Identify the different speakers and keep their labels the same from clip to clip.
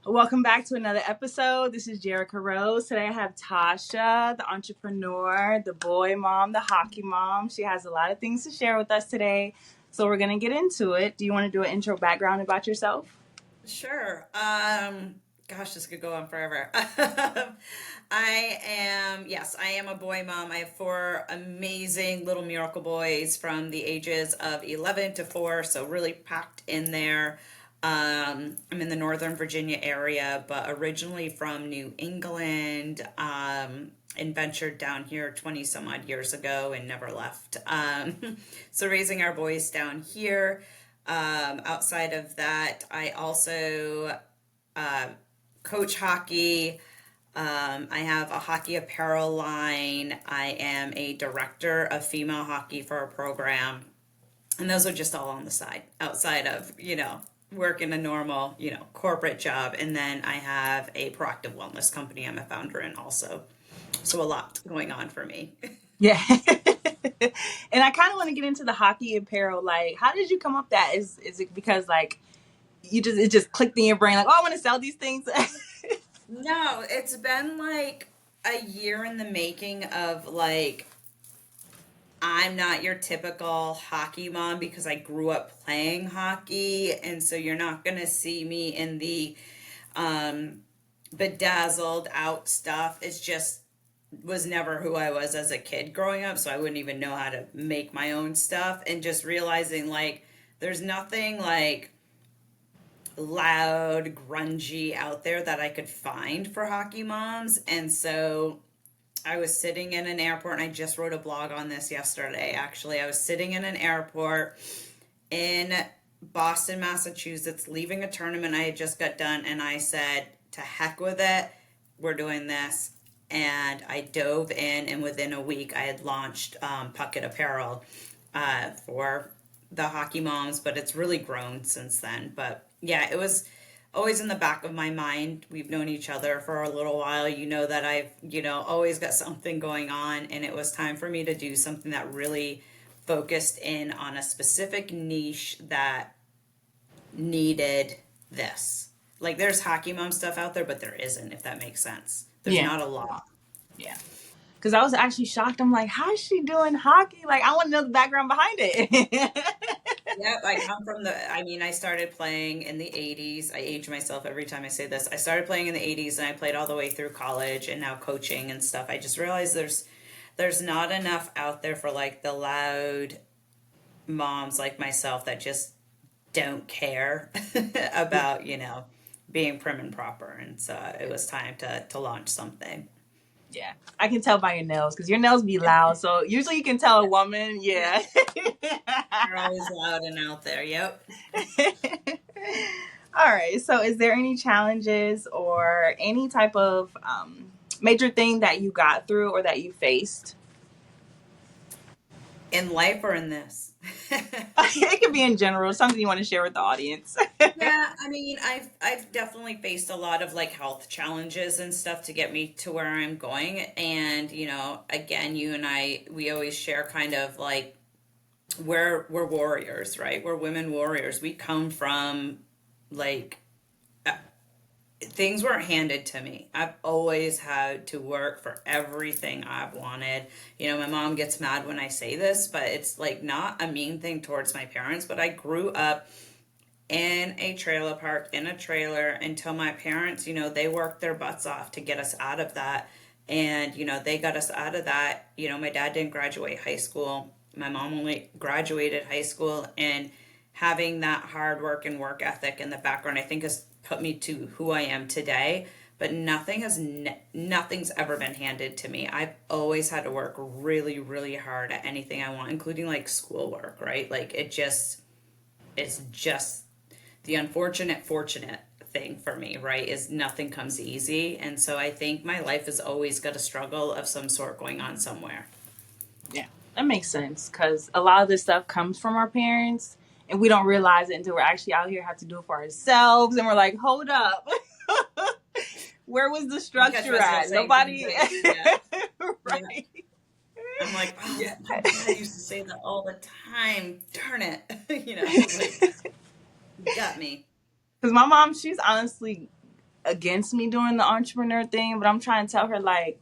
Speaker 1: Welcome back to another episode. This is Jerica Rose. Today I have Tausha, the entrepreneur, the boy mom, the hockey mom. She has a lot of things to share with us today. So we're going to get into it. Do you want to do an intro background about yourself?
Speaker 2: Sure. Gosh, this could go on forever. I am a boy mom. I have four amazing little miracle boys from the ages of 11 to 4, so really packed in there. I'm in the Northern Virginia area, but originally from New England, and ventured down here 20 some odd years ago and never left. So raising our boys down here. Outside of that, I also uh, coach hockey. I have a hockey apparel line. I am a director of female hockey for a program. And those are just all on the side, outside of, working a normal, corporate job. And then I have a proactive wellness company I'm a founder in also. So a lot going on for me.
Speaker 1: Yeah. And I kind of want to get into the hockey apparel. Like, how did you come up that? Is it because like it just clicked in your brain like, oh, I want to sell these things?
Speaker 2: No, it's been like a year in the making of like I'm not your typical hockey mom because I grew up playing hockey, and so you're not gonna see me in the um, bedazzled out stuff. It's just was never who I was as a kid growing up, so I wouldn't even know how to make my own stuff. And just realizing like there's nothing like loud, grungy out there that I could find for hockey moms, and so I was sitting in an airport, and I just wrote a blog on this yesterday. Actually, I was sitting in an airport in Boston, Massachusetts, leaving a tournament I had just got done, and I said, to heck with it, we're doing this. And I dove in, and within a week, I had launched Puck It Apparel for the hockey moms, but it's really grown since then. But yeah, it was always in the back of my mind. We've known each other for a little while. You know that I've, always got something going on, and it was time for me to do something that really focused in on a specific niche that needed this. Like there's hockey mom stuff out there, but there isn't, if that makes sense. There's
Speaker 1: Yeah.
Speaker 2: not a lot.
Speaker 1: Yeah. Because I was actually shocked. I'm like, how is she doing hockey? Like, I want to know the background behind it.
Speaker 2: Yep, I come from I started playing in the 80s. I age myself every time I say this. I started playing in the 80s and I played all the way through college and now coaching and stuff. I just realized there's not enough out there for like the loud moms like myself that just don't care about, being prim and proper. And so it was time to launch something.
Speaker 1: Yeah, I can tell by your nails because your nails be loud. So usually you can tell a woman. Yeah.
Speaker 2: They're always loud and out there. Yep.
Speaker 1: All right. So, is there any challenges or any type of major thing that you got through or that you faced?
Speaker 2: In life or in this?
Speaker 1: It could be in general, something you want to share with the audience.
Speaker 2: Yeah, I mean, I've definitely faced a lot of like health challenges and stuff to get me to where I'm going. And, again, you and I, we always share kind of like we're warriors, right? We're women warriors. We come from like things weren't handed to me. I've always had to work for everything I've wanted. My mom gets mad when I say this, but it's like not a mean thing towards my parents, but I grew up in a trailer park in a trailer until my parents, they worked their butts off to get us out of that. And, they got us out of that. My dad didn't graduate high school. My mom only graduated high school, and having that hard work and work ethic in the background, I think has put me to who I am today. But nothing's ever been handed to me. I've always had to work really, really hard at anything I want, including like schoolwork, right? Like it's just the unfortunate fortunate thing for me, right, is nothing comes easy. And so I think my life has always got a struggle of some sort going on somewhere.
Speaker 1: Yeah, that makes sense because a lot of this stuff comes from our parents and we don't realize it until we're actually out here have to do it for ourselves. And we're like, hold up. Where was the
Speaker 2: Because I
Speaker 1: structure
Speaker 2: was gonna
Speaker 1: at?
Speaker 2: say things
Speaker 1: Nobody.
Speaker 2: like, yeah, yeah.
Speaker 1: Right.
Speaker 2: I'm like, oh,
Speaker 1: Yeah.
Speaker 2: my dad used to say that all the time. Darn it. Like, you got me.
Speaker 1: Because my mom, she's honestly against me doing the entrepreneur thing, but I'm trying to tell her, like,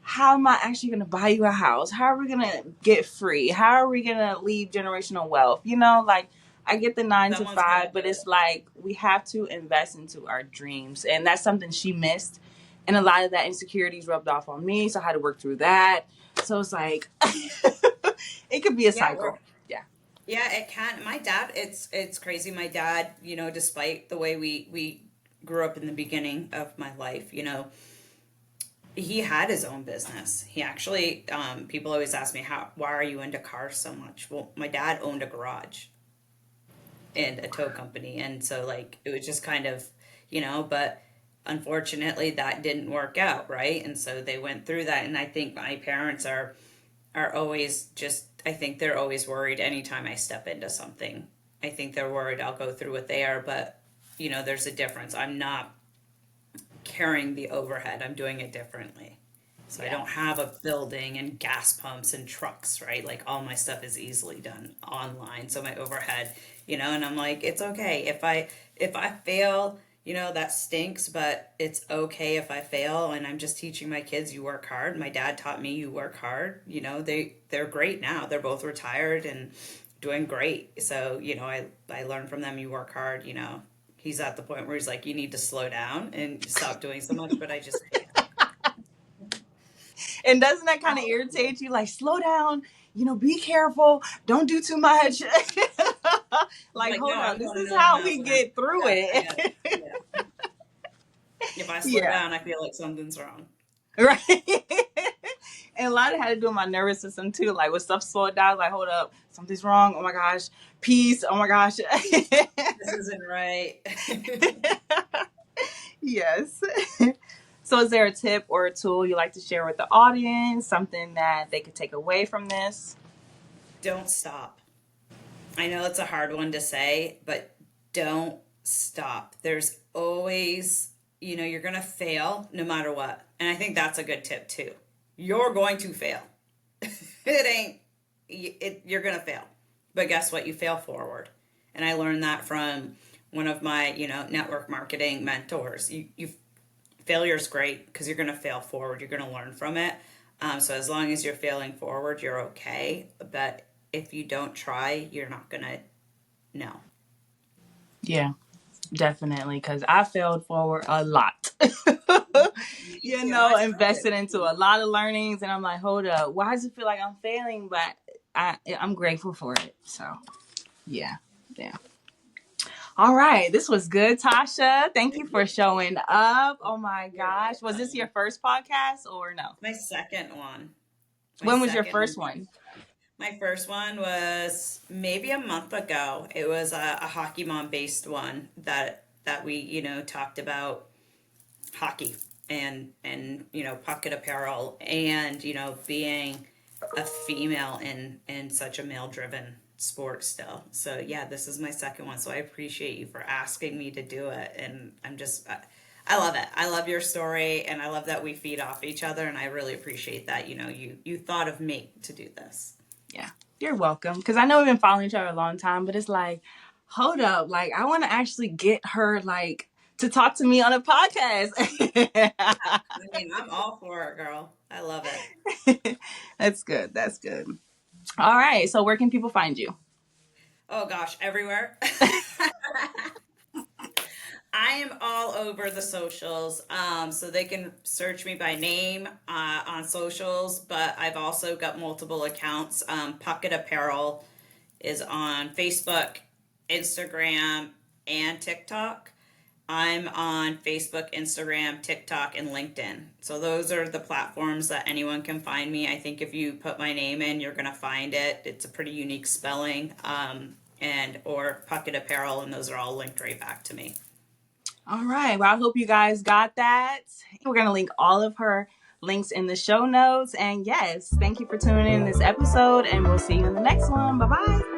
Speaker 1: how am I actually going to buy you a house? How are we going to get free? How are we going to leave generational wealth? You know, like, I get the 9 to
Speaker 2: Someone's
Speaker 1: 5,
Speaker 2: gonna
Speaker 1: but
Speaker 2: do
Speaker 1: it's
Speaker 2: it.
Speaker 1: like we have to invest into our dreams. And that's something she missed. And a lot of that insecurities rubbed off on me. So I had to work through that. So it's like, it could be a
Speaker 2: Yeah, we're
Speaker 1: cycle. Yeah.
Speaker 2: Yeah, it can. My dad, it's crazy. My dad, despite the way we grew up in the beginning of my life, he had his own business. He actually, people always ask me, why are you into cars so much? Well, my dad owned a garage and a tow company, and so like it was just kind of, but unfortunately that didn't work out, right? And so they went through that, and I think my parents are always just, I think they're always worried anytime I step into something. I think they're worried I'll go through what they are, but there's a difference. I'm not carrying the overhead. I'm doing it differently. So I
Speaker 1: Yeah.
Speaker 2: don't have a building and gas pumps and trucks, right? Like all my stuff is easily done online. So my overhead, and I'm like, it's okay. If I fail, that stinks, but it's okay if I fail. And I'm just teaching my kids, you work hard. My dad taught me you work hard. They're great now. They're both retired and doing great. So, I learned from them, you work hard. He's at the point where he's like, you need to slow down and stop doing so much, but I just can't.
Speaker 1: And doesn't that kind of irritate you? Like, slow down, be careful, don't do too much. Like,
Speaker 2: Like,
Speaker 1: hold
Speaker 2: no,
Speaker 1: up,
Speaker 2: I'm
Speaker 1: this
Speaker 2: going a
Speaker 1: is
Speaker 2: million
Speaker 1: how
Speaker 2: miles
Speaker 1: we
Speaker 2: an hour.
Speaker 1: get through
Speaker 2: Yeah, I got it.
Speaker 1: it.
Speaker 2: Yeah. If I slow
Speaker 1: Yeah.
Speaker 2: down, I feel like something's wrong.
Speaker 1: Right. And a lot of it had to do with my nervous system too. Like, when stuff slowed down, like, hold up, something's wrong. Oh my gosh, peace. Oh my gosh.
Speaker 2: This isn't right.
Speaker 1: Yes. So, is there a tip or a tool you like to share with the audience? Something that they could take away from this?
Speaker 2: Don't stop. I know it's a hard one to say, but don't stop. There's always, you're going to fail no matter what. And I think that's a good tip too. You're going to fail. It ain't, you're going to fail. But guess what? You fail forward. And I learned that from one of my, network marketing mentors. Failure's great because you're going to fail forward. You're going to learn from it. So as long as you're failing forward, you're okay. But if you don't try, you're not going to know.
Speaker 1: Yeah, definitely. Because I failed forward a lot.
Speaker 2: Me too. I
Speaker 1: Invested
Speaker 2: started.
Speaker 1: into a lot of learnings. And I'm like, hold up, why does it feel like I'm failing? But I'm grateful for it. So, yeah. Yeah. All right. This was good, Tausha. Thank you for showing up. Oh my
Speaker 2: You're
Speaker 1: gosh. Was this your
Speaker 2: welcome.
Speaker 1: first podcast or no?
Speaker 2: My second one. My
Speaker 1: When was your
Speaker 2: second
Speaker 1: first
Speaker 2: one.
Speaker 1: one?
Speaker 2: My first one was maybe a month ago. It was a hockey mom based one that we talked about hockey and Puck It Apparel and being a female in such a male driven sport still. So yeah, this is my second one. So I appreciate you for asking me to do it, and I love it. I love your story, and I love that we feed off each other, and I really appreciate that you thought of me to do this.
Speaker 1: Yeah. You're welcome. Because I know we've been following each other a long time, but it's like, hold up. Like, I want to actually get her, like, to talk to me on a podcast.
Speaker 2: I mean, I'm all for it, girl. I love it.
Speaker 1: That's good. That's good. All right. So, where can people find you?
Speaker 2: Oh gosh, everywhere. I am all over the socials, so they can search me by name on socials. But I've also got multiple accounts. Puck It Apparel is on Facebook, Instagram, and TikTok. I'm on Facebook, Instagram, TikTok, and LinkedIn. So those are the platforms that anyone can find me. I think if you put my name in, you're gonna find it. It's a pretty unique spelling, and or Puck It Apparel, and those are all linked right back to me.
Speaker 1: All right. Well, I hope you guys got that. We're going to link all of her links in the show notes. And yes, thank you for tuning in this episode, and we'll see you in the next one. Bye bye.